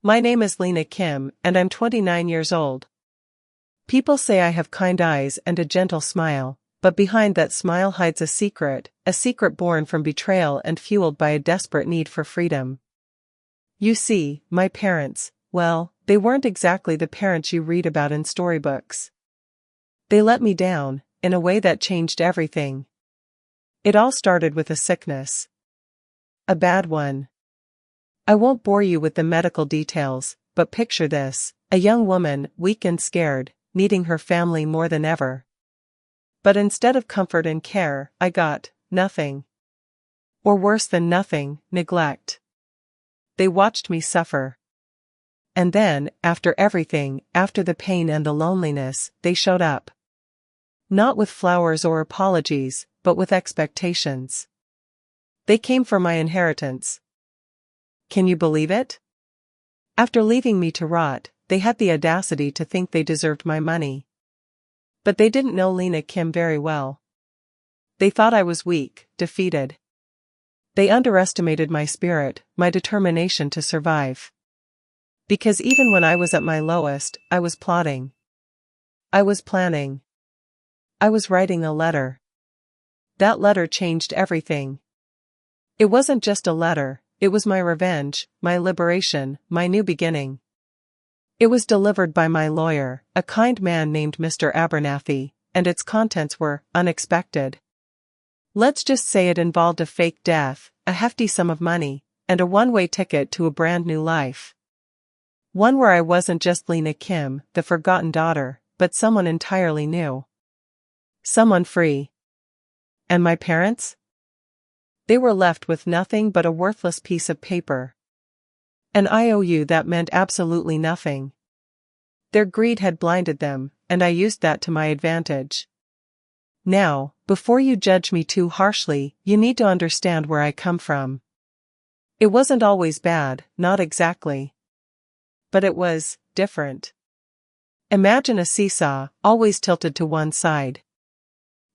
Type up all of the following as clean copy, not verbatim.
My name is Lena Kim, and I'm 29 years old. People say I have kind eyes and a gentle smile, but behind that smile hides a secret born from betrayal and fueled by a desperate need for freedom. You see, my parents, well, they weren't exactly the parents you read about in storybooks. They let me down, in a way that changed everything. It all started with a sickness. A bad one. I won't bore you with the medical details, but picture this, a young woman, weak and scared, needing her family more than ever. But instead of comfort and care, I got nothing. Or worse than nothing, neglect. They watched me suffer. And then, after everything, after the pain and the loneliness, they showed up. Not with flowers or apologies, but with expectations. They came for my inheritance. Can you believe it? After leaving me to rot, they had the audacity to think they deserved my money. But they didn't know Lena Kim very well. They thought I was weak, defeated. They underestimated my spirit, my determination to survive. Because even when I was at my lowest, I was plotting. I was planning. I was writing a letter. That letter changed everything. It wasn't just a letter, it was my revenge, my liberation, my new beginning. It was delivered by my lawyer, a kind man named Mr. Abernathy, and its contents were unexpected. Let's just say it involved a fake death, a hefty sum of money, and a one-way ticket to a brand new life. One where I wasn't just Lena Kim, the forgotten daughter, but someone entirely new. Someone free. And my parents? They were left with nothing but a worthless piece of paper. An IOU that meant absolutely nothing. Their greed had blinded them, and I used that to my advantage. Now, before you judge me too harshly, you need to understand where I come from. It wasn't always bad, not exactly. But it was different. Imagine a seesaw, always tilted to one side.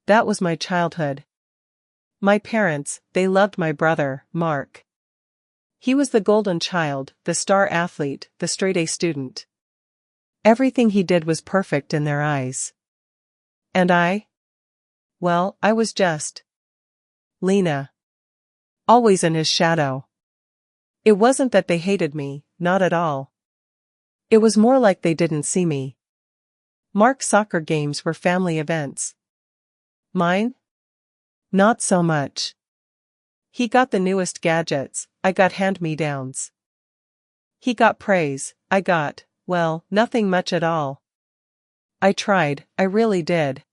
That was my childhood. My parents, they loved my brother, Mark. He was the golden child, the star athlete, the straight-A student. Everything he did was perfect in their eyes. And I? Well, I was just Lena. Always in his shadow. It wasn't that they hated me, not at all. It was more like they didn't see me. Mark's soccer games were family events. Mine? Not so much. He got the newest gadgets, I got hand-me-downs. He got praise, I got, well, nothing much at all. I tried, I really did.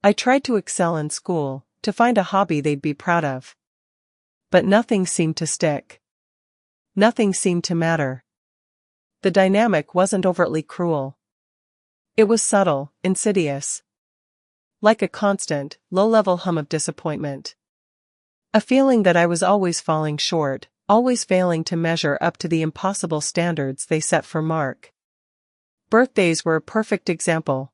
I tried to excel in school, to find a hobby they'd be proud of. But nothing seemed to stick. Nothing seemed to matter. The dynamic wasn't overtly cruel. It was subtle, insidious. Like a constant, low-level hum of disappointment. A feeling that I was always falling short, always failing to measure up to the impossible standards they set for Mark. Birthdays were a perfect example.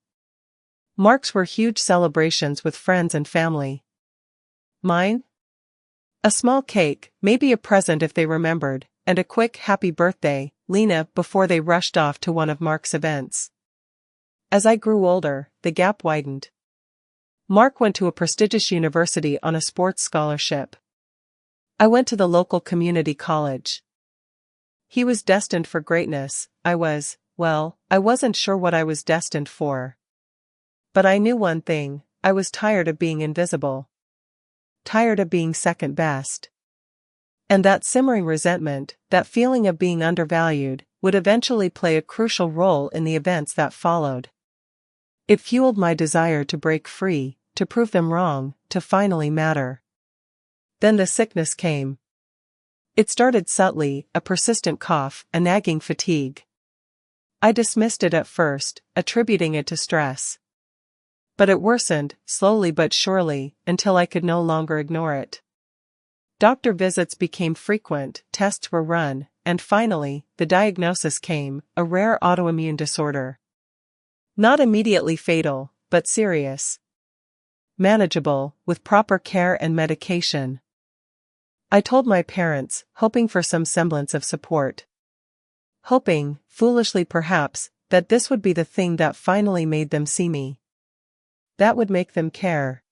Mark's were huge celebrations with friends and family. Mine? A small cake, maybe a present if they remembered, and a quick happy birthday, Lena, before they rushed off to one of Mark's events. As I grew older, the gap widened. Mark went to a prestigious university on a sports scholarship. I went to the local community college. He was destined for greatness, I wasn't sure what I was destined for. But I knew one thing, I was tired of being invisible. Tired of being second best. And that simmering resentment, that feeling of being undervalued, would eventually play a crucial role in the events that followed. It fueled my desire to break free, to prove them wrong, to finally matter. Then the sickness came. It started subtly, a persistent cough, a nagging fatigue. I dismissed it at first, attributing it to stress. But it worsened, slowly but surely, until I could no longer ignore it. Doctor visits became frequent, tests were run, and finally, the diagnosis came, a rare autoimmune disorder. Not immediately fatal, but serious. Manageable, with proper care and medication. I told my parents, hoping for some semblance of support. hoping, foolishly perhaps, that this would be the thing that finally made them see me. That would make them care.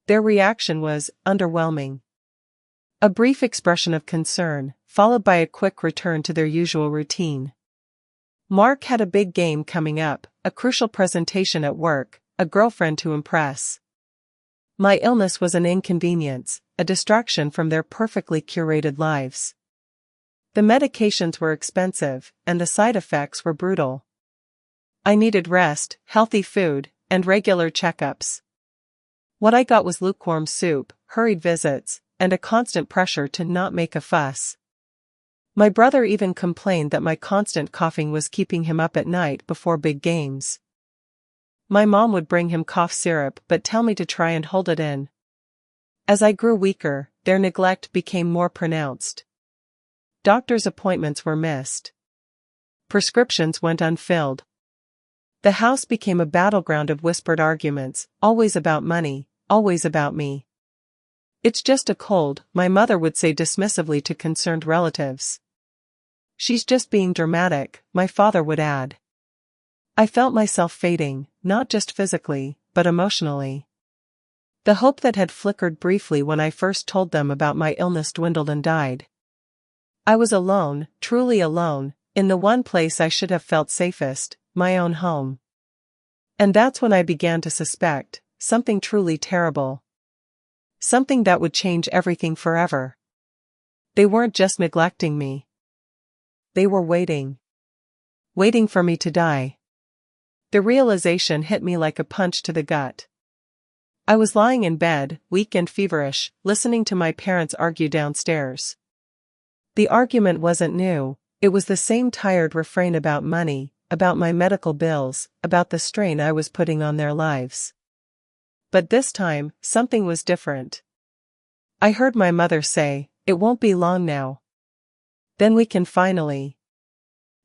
Their reaction was underwhelming. A brief expression of concern, followed by a quick return to their usual routine. Mark had a big game coming up, a crucial presentation at work, a girlfriend to impress. My illness was an inconvenience, a distraction from their perfectly curated lives. The medications were expensive, and the side effects were brutal. I needed rest, healthy food, and regular checkups. What I got was lukewarm soup, hurried visits, and a constant pressure to not make a fuss. My brother even complained that my constant coughing was keeping him up at night before big games. My mom would bring him cough syrup but tell me to try and hold it in. As I grew weaker, their neglect became more pronounced. Doctor's appointments were missed. Prescriptions went unfilled. The house became a battleground of whispered arguments, always about money, always about me. "It's just a cold," my mother would say dismissively to concerned relatives. "She's just being dramatic," my father would add. I felt myself fading, not just physically, but emotionally. The hope that had flickered briefly when I first told them about my illness dwindled and died. I was alone, truly alone, in the one place I should have felt safest, my own home. And that's when I began to suspect something truly terrible. Something that would change everything forever. They weren't just neglecting me. They were waiting. Waiting for me to die. The realization hit me like a punch to the gut. I was lying in bed, weak and feverish, listening to my parents argue downstairs. The argument wasn't new, it was the same tired refrain about money, about my medical bills, about the strain I was putting on their lives. But this time, something was different. I heard my mother say, "It won't be long now. Then we can finally."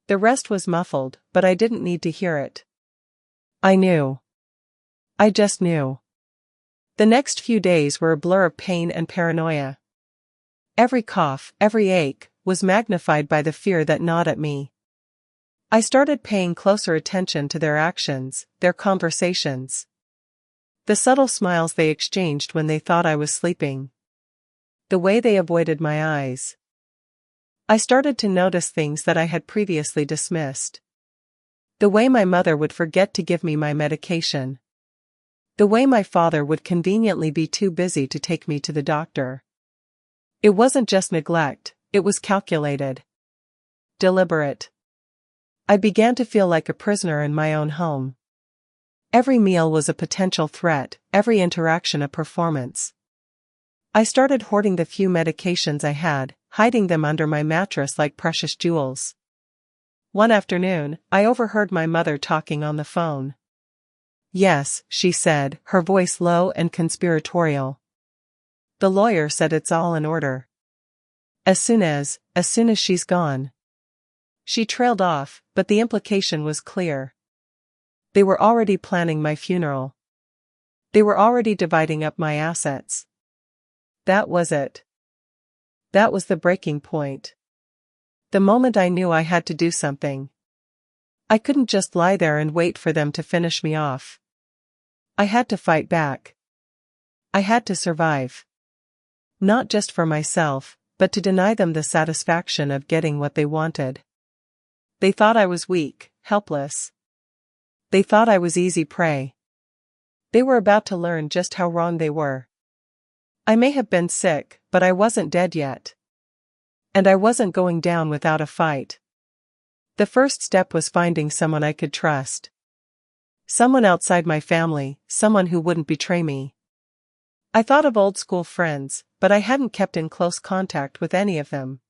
The rest was muffled, but I didn't need to hear it. I knew. I just knew. The next few days were a blur of pain and paranoia. Every cough, every ache, was magnified by the fear that gnawed at me. I started paying closer attention to their actions, their conversations. The subtle smiles they exchanged when they thought I was sleeping. The way they avoided my eyes. I started to notice things that I had previously dismissed. The way my mother would forget to give me my medication. The way my father would conveniently be too busy to take me to the doctor. It wasn't just neglect, it was calculated. Deliberate. I began to feel like a prisoner in my own home. Every meal was a potential threat, every interaction a performance. I started hoarding the few medications I had, hiding them under my mattress like precious jewels. One afternoon, I overheard my mother talking on the phone. "Yes," she said, her voice low and conspiratorial. "The lawyer said it's all in order. As soon as she's gone." She trailed off, but the implication was clear. They were already planning my funeral. They were already dividing up my assets. That was it. That was the breaking point. The moment I knew I had to do something. I couldn't just lie there and wait for them to finish me off. I had to fight back. I had to survive. Not just for myself, but to deny them the satisfaction of getting what they wanted. They thought I was weak, helpless. They thought I was easy prey. They were about to learn just how wrong they were. I may have been sick, but I wasn't dead yet. And I wasn't going down without a fight. The first step was finding someone I could trust. Someone outside my family, someone who wouldn't betray me. I thought of old school friends, but I hadn't kept in close contact with any of them.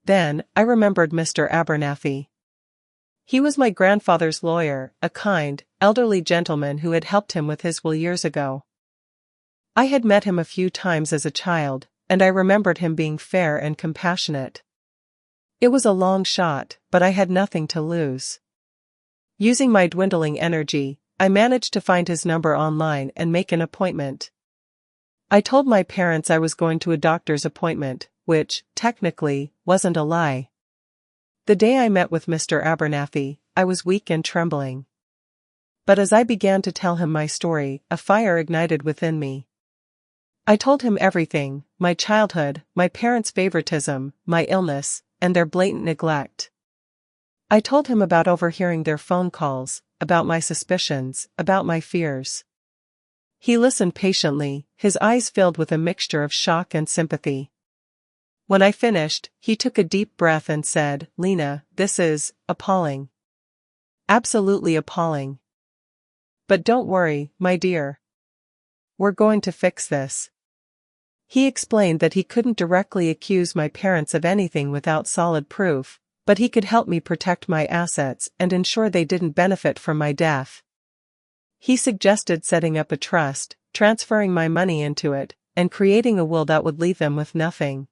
Then, I remembered Mr. Abernathy. He was my grandfather's lawyer, a kind, elderly gentleman who had helped him with his will years ago. I had met him a few times as a child, and I remembered him being fair and compassionate. It was a long shot, but I had nothing to lose. Using my dwindling energy, I managed to find his number online and make an appointment. I told my parents I was going to a doctor's appointment, which, technically, wasn't a lie. The day I met with Mr. Abernathy, I was weak and trembling. But as I began to tell him my story, a fire ignited within me. I told him everything: my childhood, my parents' favoritism, my illness, and their blatant neglect. I told him about overhearing their phone calls, about my suspicions, about my fears. He listened patiently, his eyes filled with a mixture of shock and sympathy. When I finished, he took a deep breath and said, "Lena, this is appalling. Absolutely appalling. But don't worry, my dear. We're going to fix this." He explained that he couldn't directly accuse my parents of anything without solid proof, but he could help me protect my assets and ensure they didn't benefit from my death. He suggested setting up a trust, transferring my money into it, and creating a will that would leave them with nothing.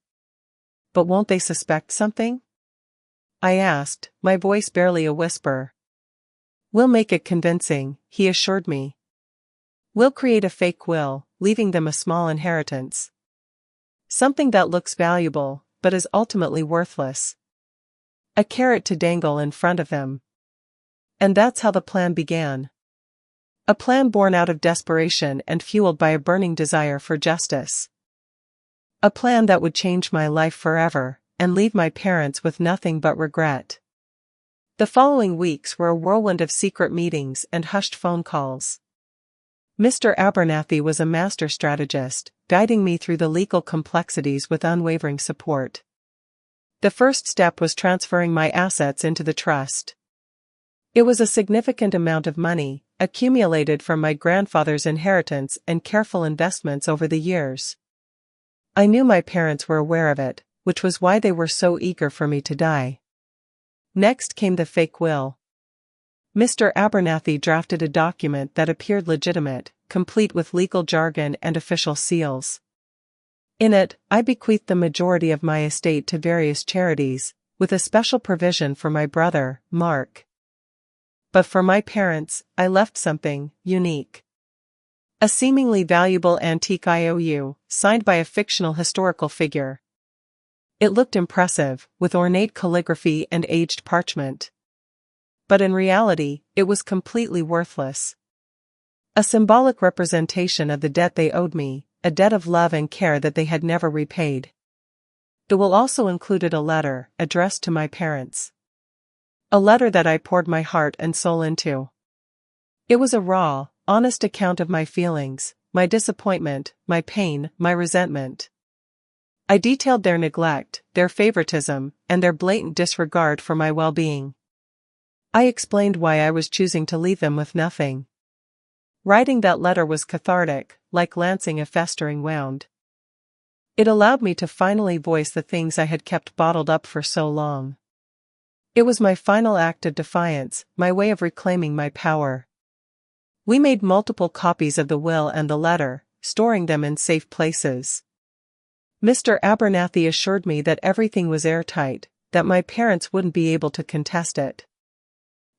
"But won't they suspect something?" I asked, my voice barely a whisper. "We'll make it convincing," he assured me. "We'll create a fake will, leaving them a small inheritance. Something that looks valuable, but is ultimately worthless. A carrot to dangle in front of them." And that's how the plan began. A plan born out of desperation and fueled by a burning desire for justice. A plan that would change my life forever, and leave my parents with nothing but regret. The following weeks were a whirlwind of secret meetings and hushed phone calls. Mr. Abernathy was a master strategist, guiding me through the legal complexities with unwavering support. The first step was transferring my assets into the trust. It was a significant amount of money, accumulated from my grandfather's inheritance and careful investments over the years. I knew my parents were aware of it, which was why they were so eager for me to die. Next came the fake will. Mr. Abernathy drafted a document that appeared legitimate, complete with legal jargon and official seals. In it, I bequeathed the majority of my estate to various charities, with a special provision for my brother, Mark. But for my parents, I left something unique. A seemingly valuable antique IOU, signed by a fictional historical figure. It looked impressive, with ornate calligraphy and aged parchment. But in reality, it was completely worthless. A symbolic representation of the debt they owed me, a debt of love and care that they had never repaid. The will also included a letter, addressed to my parents. A letter that I poured my heart and soul into. It was a raw, honest account of my feelings, my disappointment, my pain, my resentment. I detailed their neglect, their favoritism, and their blatant disregard for my well-being. I explained why I was choosing to leave them with nothing. Writing that letter was cathartic, like lancing a festering wound. It allowed me to finally voice the things I had kept bottled up for so long. It was my final act of defiance, my way of reclaiming my power. We made multiple copies of the will and the letter, storing them in safe places. Mr. Abernathy assured me that everything was airtight, that my parents wouldn't be able to contest it.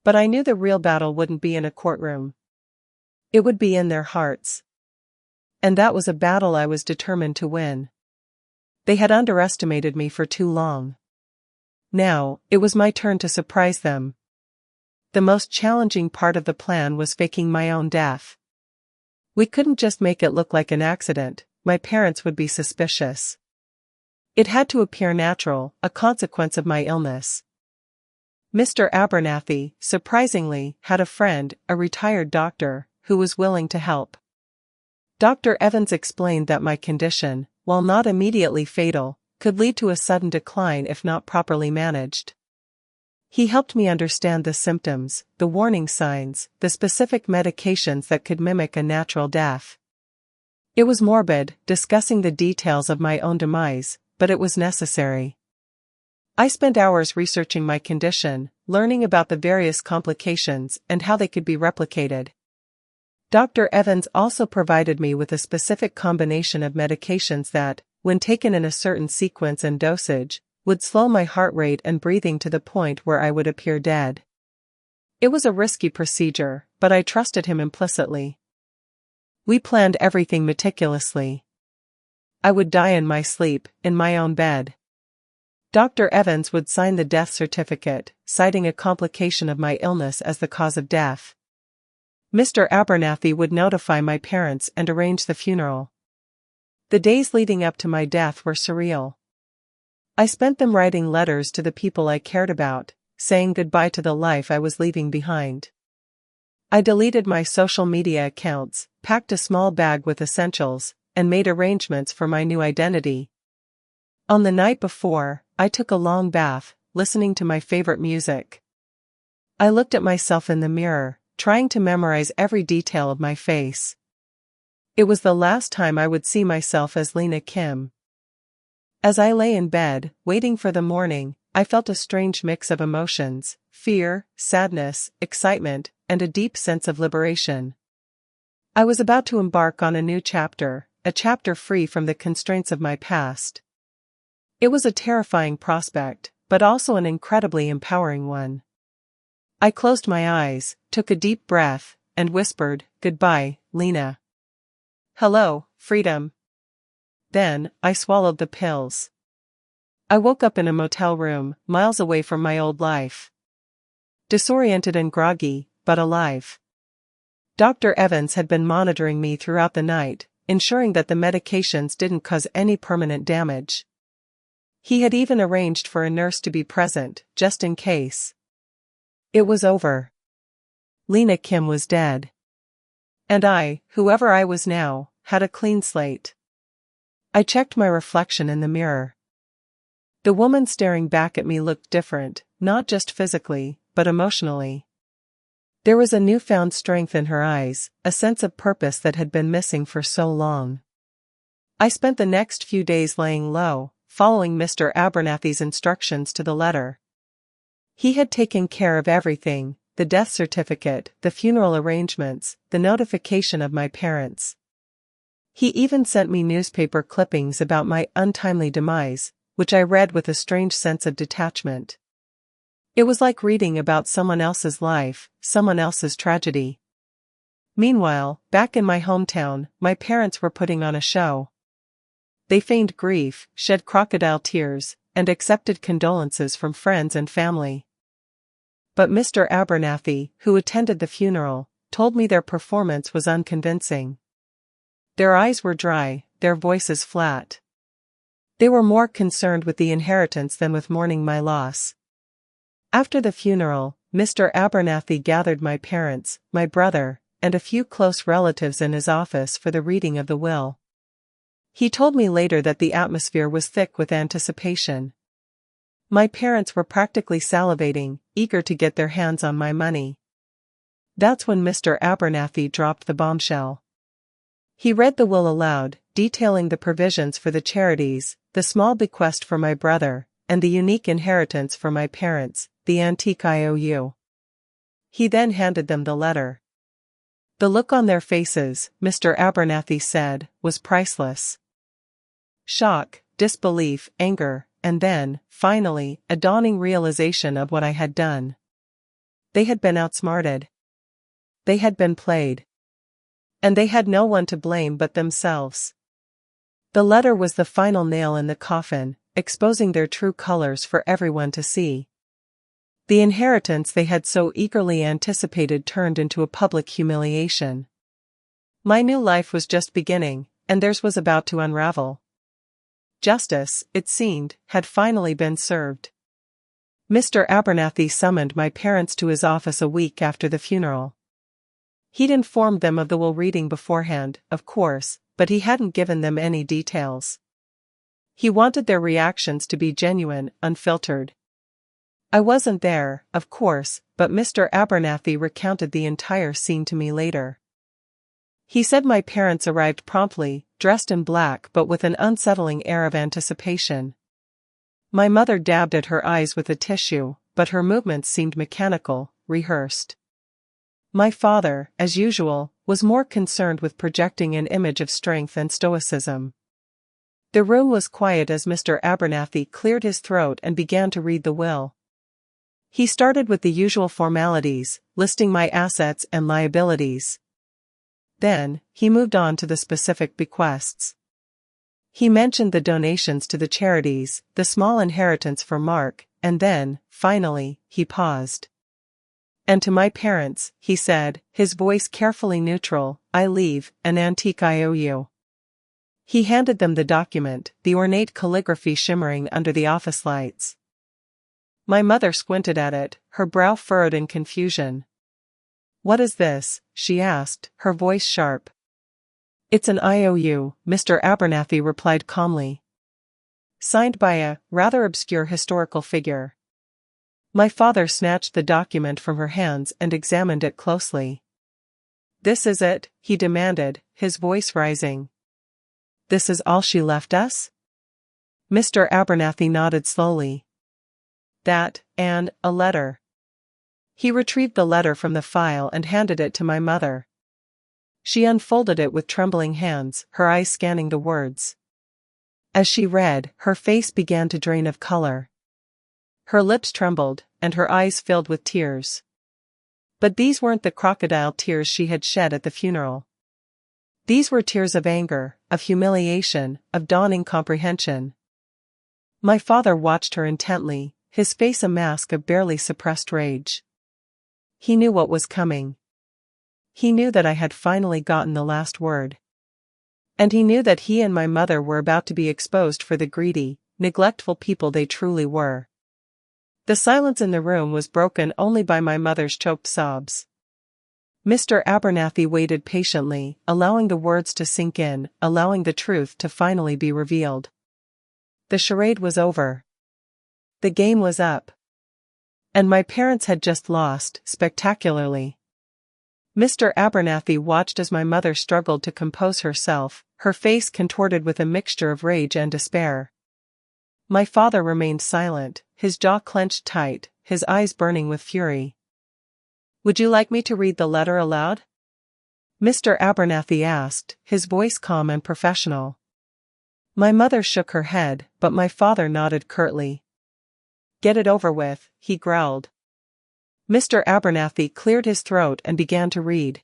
But I knew the real battle wouldn't be in a courtroom. It would be in their hearts. And that was a battle I was determined to win. They had underestimated me for too long. Now, it was my turn to surprise them. The most challenging part of the plan was faking my own death. We couldn't just make it look like an accident, my parents would be suspicious. It had to appear natural, a consequence of my illness. Mr. Abernathy, surprisingly, had a friend, a retired doctor, who was willing to help. Dr. Evans explained that my condition, while not immediately fatal, could lead to a sudden decline if not properly managed. He helped me understand the symptoms, the warning signs, the specific medications that could mimic a natural death. It was morbid, discussing the details of my own demise, but it was necessary. I spent hours researching my condition, learning about the various complications and how they could be replicated. Dr. Evans also provided me with a specific combination of medications that, when taken in a certain sequence and dosage, would slow my heart rate and breathing to the point where I would appear dead. It was a risky procedure, but I trusted him implicitly. We planned everything meticulously. I would die in my sleep, in my own bed. Dr. Evans would sign the death certificate, citing a complication of my illness as the cause of death. Mr. Abernathy would notify my parents and arrange the funeral. The days leading up to my death were surreal. I spent them writing letters to the people I cared about, saying goodbye to the life I was leaving behind. I deleted my social media accounts, packed a small bag with essentials, and made arrangements for my new identity. On the night before, I took a long bath, listening to my favorite music. I looked at myself in the mirror, trying to memorize every detail of my face. It was the last time I would see myself as Lena Kim. As I lay in bed, waiting for the morning, I felt a strange mix of emotions: fear, sadness, excitement, and a deep sense of liberation. I was about to embark on a new chapter, a chapter free from the constraints of my past. It was a terrifying prospect, but also an incredibly empowering one. I closed my eyes, took a deep breath, and whispered, "Goodbye, Lena. Hello, freedom." Then, I swallowed the pills. I woke up in a motel room, miles away from my old life. Disoriented and groggy, but alive. Dr. Evans had been monitoring me throughout the night, ensuring that the medications didn't cause any permanent damage. He had even arranged for a nurse to be present, just in case. It was over. Lena Kim was dead. And I, whoever I was now, had a clean slate. I checked my reflection in the mirror. The woman staring back at me looked different, not just physically, but emotionally. There was a newfound strength in her eyes, a sense of purpose that had been missing for so long. I spent the next few days laying low, following Mr. Abernathy's instructions to the letter. He had taken care of everything: the death certificate, the funeral arrangements, the notification of my parents. He even sent me newspaper clippings about my untimely demise, which I read with a strange sense of detachment. It was like reading about someone else's life, someone else's tragedy. Meanwhile, back in my hometown, my parents were putting on a show. They feigned grief, shed crocodile tears, and accepted condolences from friends and family. But Mr. Abernathy, who attended the funeral, told me their performance was unconvincing. Their eyes were dry, their voices flat. They were more concerned with the inheritance than with mourning my loss. After the funeral, Mr. Abernathy gathered my parents, my brother, and a few close relatives in his office for the reading of the will. He told me later that the atmosphere was thick with anticipation. My parents were practically salivating, eager to get their hands on my money. That's when Mr. Abernathy dropped the bombshell. He read the will aloud, detailing the provisions for the charities, the small bequest for my brother, and the unique inheritance for my parents, the antique IOU. He then handed them the letter. The look on their faces, Mr. Abernathy said, was priceless. Shock, disbelief, anger, and then, finally, a dawning realization of what I had done. They had been outsmarted. They had been played. And they had no one to blame but themselves. The letter was the final nail in the coffin, exposing their true colors for everyone to see. The inheritance they had so eagerly anticipated turned into a public humiliation. My new life was just beginning, and theirs was about to unravel. Justice, it seemed, had finally been served. Mr. Abernathy summoned my parents to his office a week after the funeral. He'd informed them of the will reading beforehand, of course, but he hadn't given them any details. He wanted their reactions to be genuine, unfiltered. I wasn't there, of course, but Mr. Abernathy recounted the entire scene to me later. He said my parents arrived promptly, dressed in black but with an unsettling air of anticipation. My mother dabbed at her eyes with a tissue, but her movements seemed mechanical, rehearsed. My father, as usual, was more concerned with projecting an image of strength and stoicism. The room was quiet as Mr. Abernathy cleared his throat and began to read the will. He started with the usual formalities, listing my assets and liabilities. Then, he moved on to the specific bequests. He mentioned the donations to the charities, the small inheritance for Mark, and then, finally, he paused. "And to my parents," he said, his voice carefully neutral, "I leave an antique IOU." He handed them the document, the ornate calligraphy shimmering under the office lights. My mother squinted at it, her brow furrowed in confusion. "What is this?" she asked, her voice sharp. "It's an IOU," Mr. Abernathy replied calmly. "Signed by a rather obscure historical figure." My father snatched the document from her hands and examined it closely. "This is it?" he demanded, his voice rising. "This is all she left us?" Mr. Abernathy nodded slowly. "That, and a letter." He retrieved the letter from the file and handed it to my mother. She unfolded it with trembling hands, her eyes scanning the words. As she read, her face began to drain of color. Her lips trembled, and her eyes filled with tears. But these weren't the crocodile tears she had shed at the funeral. These were tears of anger, of humiliation, of dawning comprehension. My father watched her intently, his face a mask of barely suppressed rage. He knew what was coming. He knew that I had finally gotten the last word. And he knew that he and my mother were about to be exposed for the greedy, neglectful people they truly were. The silence in the room was broken only by my mother's choked sobs. Mr. Abernathy waited patiently, allowing the words to sink in, allowing the truth to finally be revealed. The charade was over. The game was up. And my parents had just lost, spectacularly. Mr. Abernathy watched as my mother struggled to compose herself, her face contorted with a mixture of rage and despair. My father remained silent, his jaw clenched tight, his eyes burning with fury. "Would you like me to read the letter aloud?" Mr. Abernathy asked, his voice calm and professional. My mother shook her head, but my father nodded curtly. "Get it over with," he growled. Mr. Abernathy cleared his throat and began to read.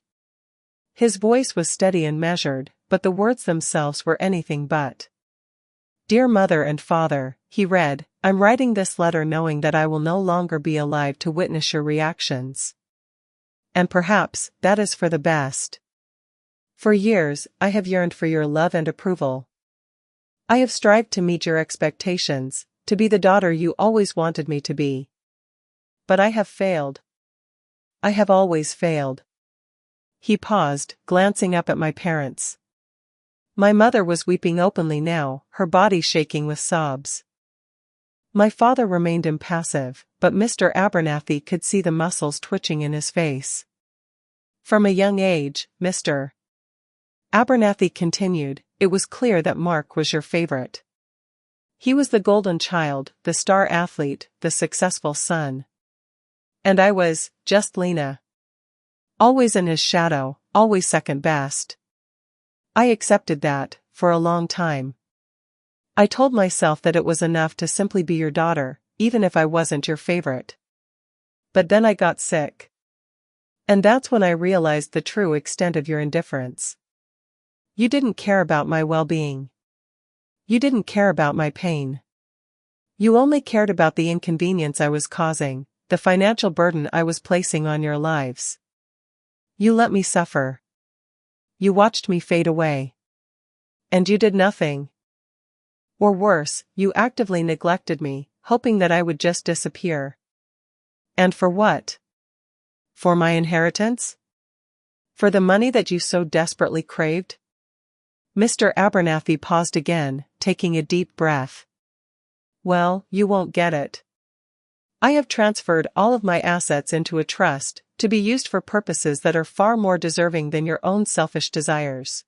His voice was steady and measured, but the words themselves were anything but. "Dear Mother and Father," he read, "I'm writing this letter knowing that I will no longer be alive to witness your reactions. And perhaps that is for the best. For years, I have yearned for your love and approval. I have strived to meet your expectations, to be the daughter you always wanted me to be. But I have failed. I have always failed." He paused, glancing up at my parents. My mother was weeping openly now, her body shaking with sobs. My father remained impassive, but Mr. Abernathy could see the muscles twitching in his face. "From a young age, Mr. Abernathy continued, it was clear that Mark was your favorite. He was the golden child, the star athlete, the successful son. And I was, just Lena. Always in his shadow, always second best. I accepted that, for a long time. I told myself that it was enough to simply be your daughter, even if I wasn't your favorite. But then I got sick. And that's when I realized the true extent of your indifference. You didn't care about my well-being. You didn't care about my pain. You only cared about the inconvenience I was causing, the financial burden I was placing on your lives. You let me suffer. You watched me fade away. And you did nothing. Or worse, you actively neglected me, hoping that I would just disappear. And for what? For my inheritance? For the money that you so desperately craved?" Mr. Abernathy paused again, taking a deep breath. "Well, you won't get it. I have transferred all of my assets into a trust, to be used for purposes that are far more deserving than your own selfish desires.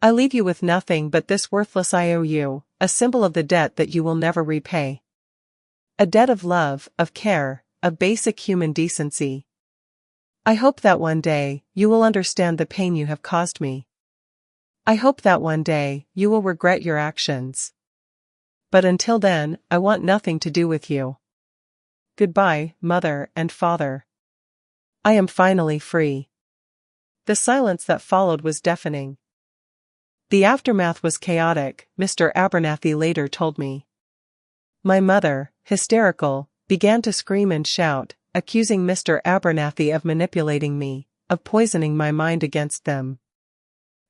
I leave you with nothing but this worthless IOU, a symbol of the debt that you will never repay. A debt of love, of care, of basic human decency. I hope that one day, you will understand the pain you have caused me. I hope that one day, you will regret your actions. But until then, I want nothing to do with you. Goodbye, Mother and Father. I am finally free." The silence that followed was deafening. The aftermath was chaotic, Mr. Abernathy later told me. My mother, hysterical, began to scream and shout, accusing Mr. Abernathy of manipulating me, of poisoning my mind against them.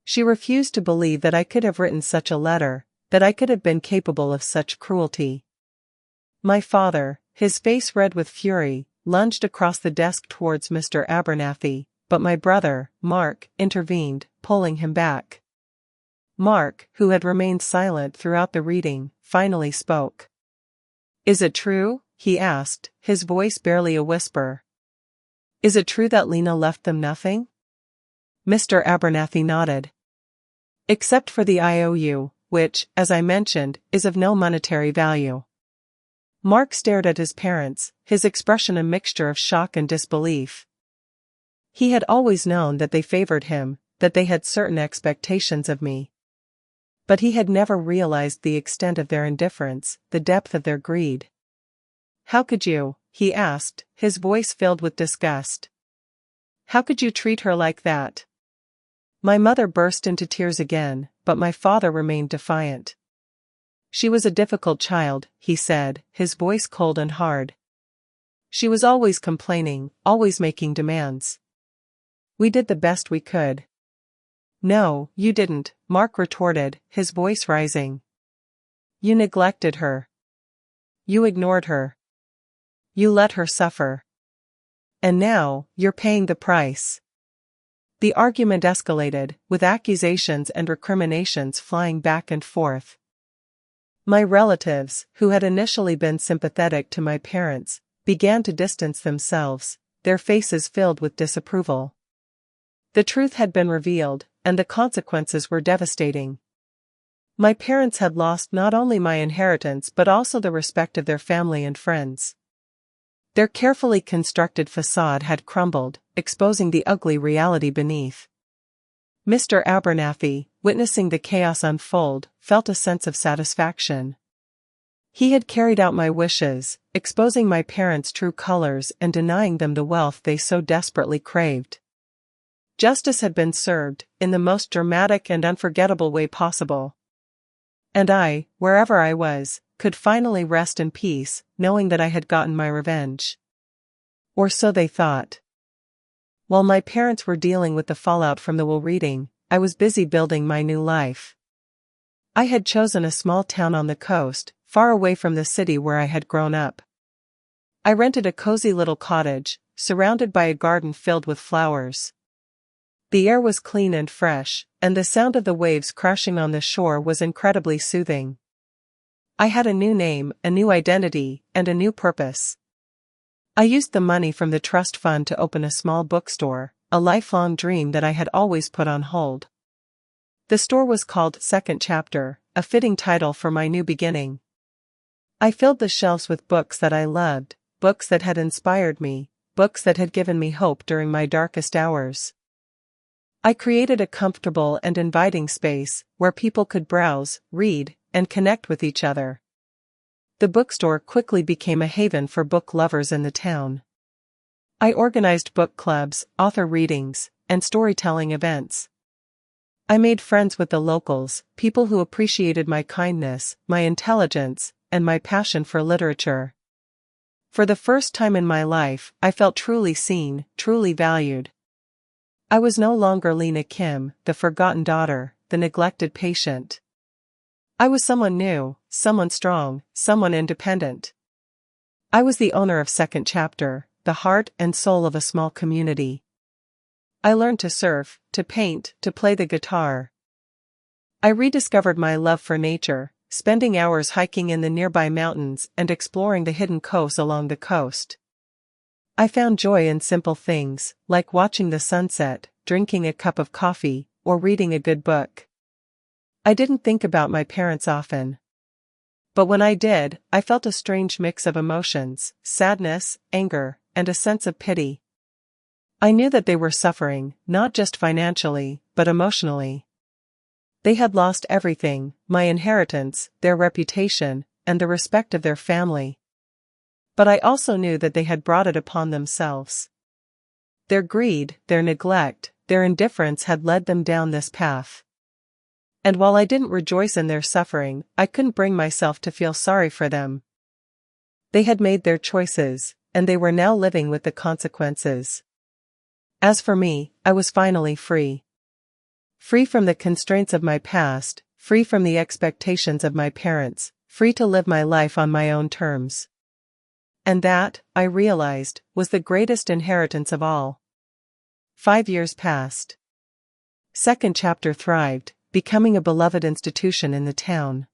She refused to believe that I could have written such a letter, that I could have been capable of such cruelty. My father, his face red with fury, lunged across the desk towards Mr. Abernathy, but my brother, Mark, intervened, pulling him back. Mark, who had remained silent throughout the reading, finally spoke. "Is it true?" he asked, his voice barely a whisper. "Is it true that Lena left them nothing?" Mr. Abernathy nodded. "Except for the IOU, which, as I mentioned, is of no monetary value." Mark stared at his parents, his expression a mixture of shock and disbelief. He had always known that they favored him, that they had certain expectations of me. But he had never realized the extent of their indifference, the depth of their greed. "How could you?" he asked, his voice filled with disgust. "How could you treat her like that?" My mother burst into tears again, but my father remained defiant. "She was a difficult child," he said, his voice cold and hard. "She was always complaining, always making demands. We did the best we could." "No, you didn't," Mark retorted, his voice rising. "You neglected her. You ignored her. You let her suffer. And now, you're paying the price." The argument escalated, with accusations and recriminations flying back and forth. My relatives, who had initially been sympathetic to my parents, began to distance themselves, their faces filled with disapproval. The truth had been revealed, and the consequences were devastating. My parents had lost not only my inheritance but also the respect of their family and friends. Their carefully constructed facade had crumbled, exposing the ugly reality beneath. Mr. Abernathy, witnessing the chaos unfold, felt a sense of satisfaction. He had carried out my wishes, exposing my parents' true colors and denying them the wealth they so desperately craved. Justice had been served, in the most dramatic and unforgettable way possible. And I, wherever I was, could finally rest in peace, knowing that I had gotten my revenge. Or so they thought. While my parents were dealing with the fallout from the will reading, I was busy building my new life. I had chosen a small town on the coast, far away from the city where I had grown up. I rented a cozy little cottage, surrounded by a garden filled with flowers. The air was clean and fresh, and the sound of the waves crashing on the shore was incredibly soothing. I had a new name, a new identity, and a new purpose. I used the money from the trust fund to open a small bookstore, a lifelong dream that I had always put on hold. The store was called Second Chapter, a fitting title for my new beginning. I filled the shelves with books that I loved, books that had inspired me, books that had given me hope during my darkest hours. I created a comfortable and inviting space where people could browse, read, and connect with each other. The bookstore quickly became a haven for book lovers in the town. I organized book clubs, author readings, and storytelling events. I made friends with the locals, people who appreciated my kindness, my intelligence, and my passion for literature. For the first time in my life, I felt truly seen, truly valued. I was no longer Lena Kim, the forgotten daughter, the neglected patient. I was someone new, someone strong, someone independent. I was the owner of Second Chapter, the heart and soul of a small community. I learned to surf, to paint, to play the guitar. I rediscovered my love for nature, spending hours hiking in the nearby mountains and exploring the hidden coves along the coast. I found joy in simple things, like watching the sunset, drinking a cup of coffee, or reading a good book. I didn't think about my parents often. But when I did, I felt a strange mix of emotions, sadness, anger, and a sense of pity. I knew that they were suffering, not just financially, but emotionally. They had lost everything, my inheritance, their reputation, and the respect of their family. But I also knew that they had brought it upon themselves. Their greed, their neglect, their indifference had led them down this path. And while I didn't rejoice in their suffering, I couldn't bring myself to feel sorry for them. They had made their choices, and they were now living with the consequences. As for me, I was finally free. Free from the constraints of my past, free from the expectations of my parents, free to live my life on my own terms. And that, I realized, was the greatest inheritance of all. 5 years passed. Second chapter thrived, becoming a beloved institution in the town.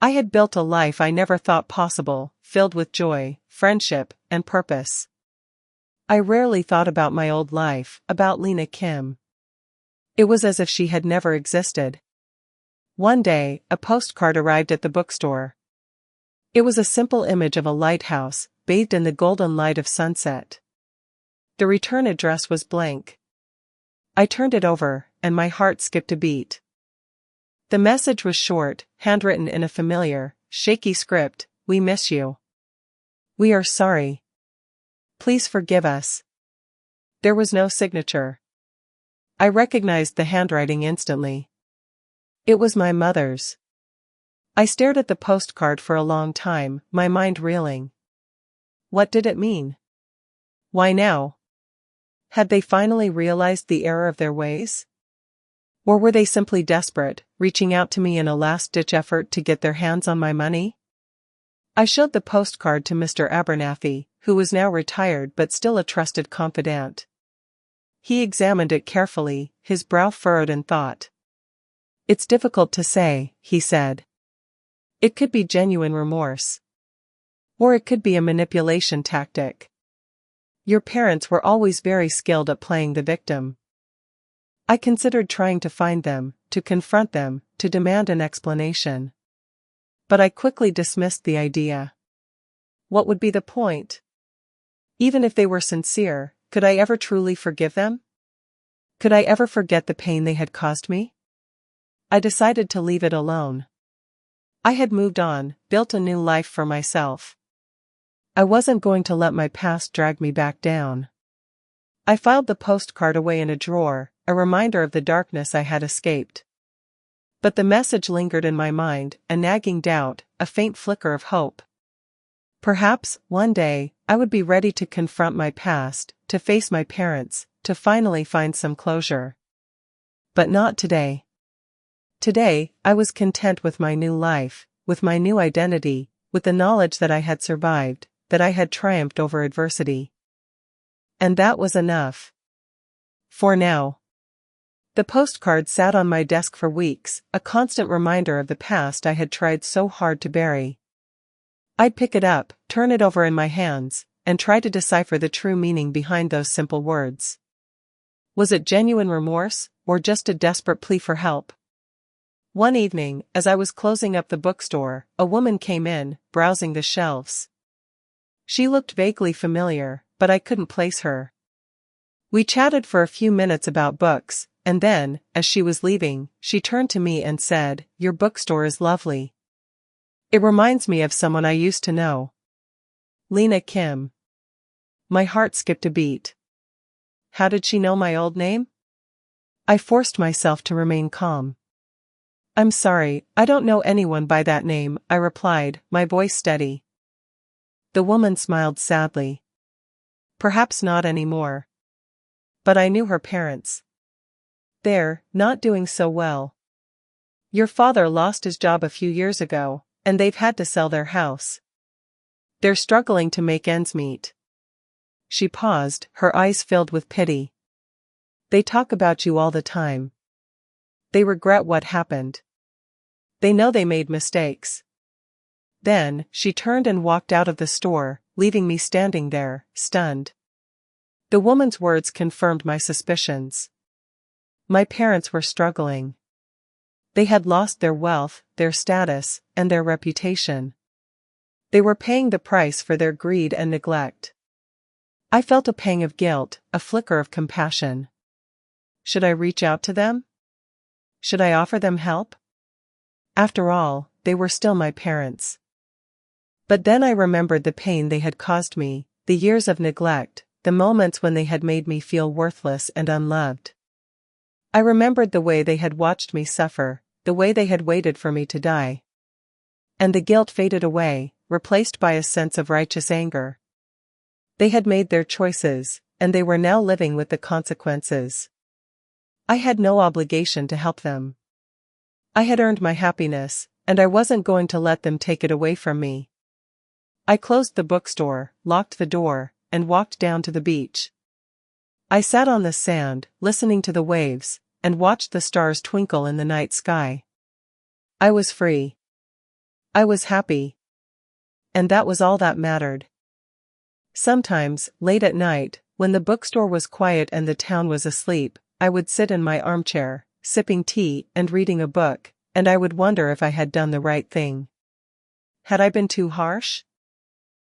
I had built a life I never thought possible, filled with joy, friendship, and purpose. I rarely thought about my old life, about Lena Kim. It was as if she had never existed. One day, a postcard arrived at the bookstore. It was a simple image of a lighthouse, bathed in the golden light of sunset. The return address was blank. I turned it over, and my heart skipped a beat. The message was short, handwritten in a familiar, shaky script: "We miss you. We are sorry. Please forgive us." There was no signature. I recognized the handwriting instantly. It was my mother's. I stared at the postcard for a long time, my mind reeling. What did it mean? Why now? Had they finally realized the error of their ways? Or were they simply desperate, reaching out to me in a last-ditch effort to get their hands on my money? I showed the postcard to Mr. Abernathy, who was now retired but still a trusted confidant. He examined it carefully, his brow furrowed in thought. "It's difficult to say," he said. "It could be genuine remorse. Or it could be a manipulation tactic. Your parents were always very skilled at playing the victim." I considered trying to find them, to confront them, to demand an explanation. But I quickly dismissed the idea. What would be the point? Even if they were sincere, could I ever truly forgive them? Could I ever forget the pain they had caused me? I decided to leave it alone. I had moved on, built a new life for myself. I wasn't going to let my past drag me back down. I filed the postcard away in a drawer, a reminder of the darkness I had escaped. But the message lingered in my mind, a nagging doubt, a faint flicker of hope. Perhaps, one day, I would be ready to confront my past, to face my parents, to finally find some closure. But not today. Today, I was content with my new life, with my new identity, with the knowledge that I had survived, that I had triumphed over adversity. And that was enough. For now. The postcard sat on my desk for weeks, a constant reminder of the past I had tried so hard to bury. I'd pick it up, turn it over in my hands, and try to decipher the true meaning behind those simple words. Was it genuine remorse, or just a desperate plea for help? One evening, as I was closing up the bookstore, a woman came in, browsing the shelves. She looked vaguely familiar, but I couldn't place her. We chatted for a few minutes about books, and then, as she was leaving, she turned to me and said, "Your bookstore is lovely. It reminds me of someone I used to know. Lena Kim." My heart skipped a beat. How did she know my old name? I forced myself to remain calm. "I'm sorry, I don't know anyone by that name," I replied, my voice steady. The woman smiled sadly. "Perhaps not anymore. But I knew her parents. They're not doing so well. Your father lost his job a few years ago, and they've had to sell their house. They're struggling to make ends meet." She paused, her eyes filled with pity. "They talk about you all the time. They regret what happened. They know they made mistakes." Then, she turned and walked out of the store, leaving me standing there, stunned. The woman's words confirmed my suspicions. My parents were struggling. They had lost their wealth, their status, and their reputation. They were paying the price for their greed and neglect. I felt a pang of guilt, a flicker of compassion. Should I reach out to them? Should I offer them help? After all, they were still my parents. But then I remembered the pain they had caused me, the years of neglect, the moments when they had made me feel worthless and unloved. I remembered the way they had watched me suffer, the way they had waited for me to die. And the guilt faded away, replaced by a sense of righteous anger. They had made their choices, and they were now living with the consequences. I had no obligation to help them. I had earned my happiness, and I wasn't going to let them take it away from me. I closed the bookstore, locked the door, and walked down to the beach. I sat on the sand, listening to the waves, and watched the stars twinkle in the night sky. I was free. I was happy. And that was all that mattered. Sometimes, late at night, when the bookstore was quiet and the town was asleep, I would sit in my armchair, sipping tea and reading a book, and I would wonder if I had done the right thing. Had I been too harsh?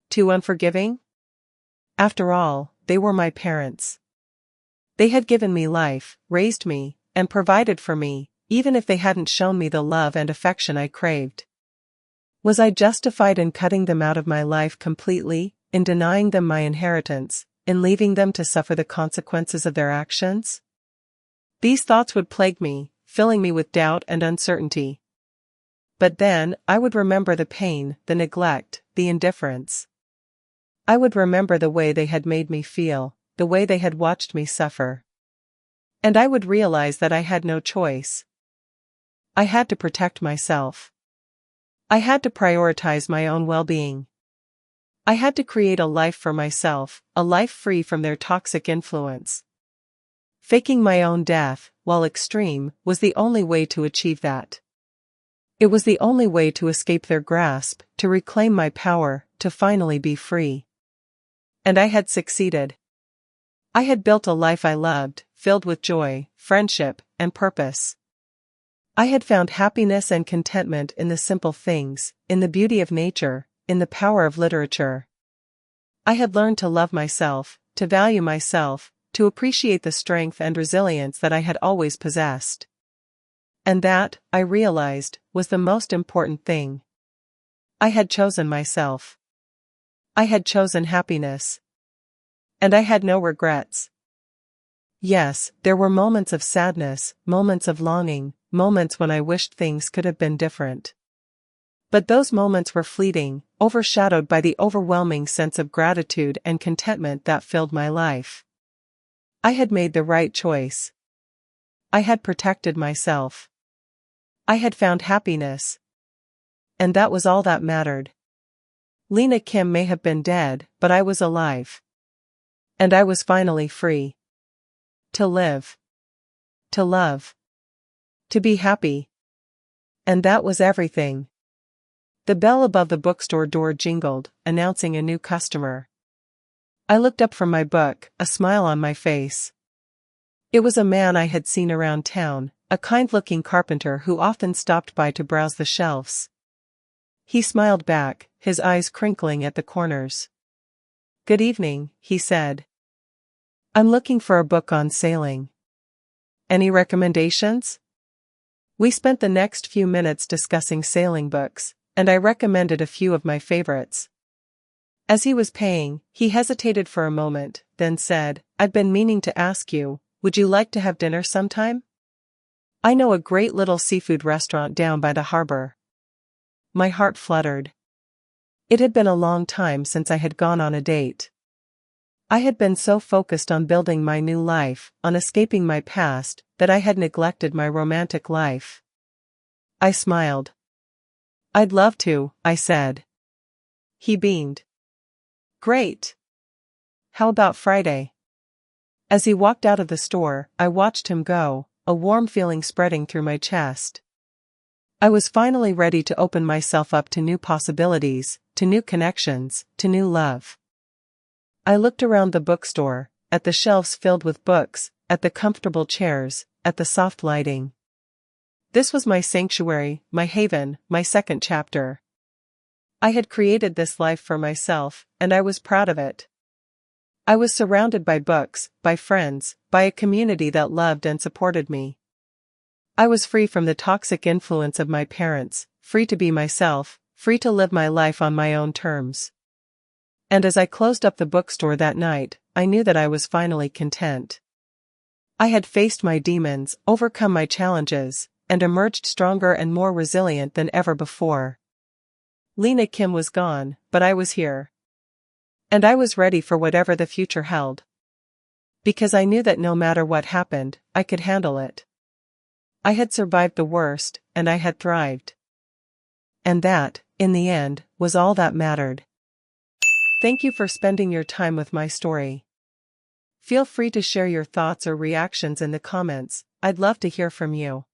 Too unforgiving? After all, they were my parents. They had given me life, raised me, and provided for me, even if they hadn't shown me the love and affection I craved. Was I justified in cutting them out of my life completely, in denying them my inheritance, in leaving them to suffer the consequences of their actions? These thoughts would plague me, filling me with doubt and uncertainty. But then, I would remember the pain, the neglect, the indifference. I would remember the way they had made me feel, the way they had watched me suffer. And I would realize that I had no choice. I had to protect myself. I had to prioritize my own well-being. I had to create a life for myself, a life free from their toxic influence. Faking my own death, while extreme, was the only way to achieve that. It was the only way to escape their grasp, to reclaim my power, to finally be free. And I had succeeded. I had built a life I loved, filled with joy, friendship, and purpose. I had found happiness and contentment in the simple things, in the beauty of nature, in the power of literature. I had learned to love myself, to value myself, to appreciate the strength and resilience that I had always possessed. And that, I realized, was the most important thing. I had chosen myself. I had chosen happiness. And I had no regrets. Yes, there were moments of sadness, moments of longing, moments when I wished things could have been different. But those moments were fleeting, overshadowed by the overwhelming sense of gratitude and contentment that filled my life. I had made the right choice. I had protected myself. I had found happiness. And that was all that mattered. Lena Kim may have been dead, but I was alive. And I was finally free. To live. To love. To be happy. And that was everything. The bell above the bookstore door jingled, announcing a new customer. I looked up from my book, a smile on my face. It was a man I had seen around town, a kind-looking carpenter who often stopped by to browse the shelves. He smiled back, his eyes crinkling at the corners. "Good evening," he said. "I'm looking for a book on sailing. Any recommendations?" We spent the next few minutes discussing sailing books, and I recommended a few of my favorites. As he was paying, he hesitated for a moment, then said, "I've been meaning to ask you, would you like to have dinner sometime? I know a great little seafood restaurant down by the harbor." My heart fluttered. It had been a long time since I had gone on a date. I had been so focused on building my new life, on escaping my past, that I had neglected my romantic life. I smiled. "I'd love to," I said. He beamed. "Great. How about Friday?" As he walked out of the store, I watched him go, a warm feeling spreading through my chest. I was finally ready to open myself up to new possibilities, to new connections, to new love. I looked around the bookstore, at the shelves filled with books, at the comfortable chairs, at the soft lighting. This was my sanctuary, my haven, my second chapter. I had created this life for myself, and I was proud of it. I was surrounded by books, by friends, by a community that loved and supported me. I was free from the toxic influence of my parents, free to be myself, free to live my life on my own terms. And as I closed up the bookstore that night, I knew that I was finally content. I had faced my demons, overcome my challenges, and emerged stronger and more resilient than ever before. Lena Kim was gone, but I was here. And I was ready for whatever the future held. Because I knew that no matter what happened, I could handle it. I had survived the worst, and I had thrived. And that, in the end, was all that mattered. Thank you for spending your time with my story. Feel free to share your thoughts or reactions in the comments. I'd love to hear from you.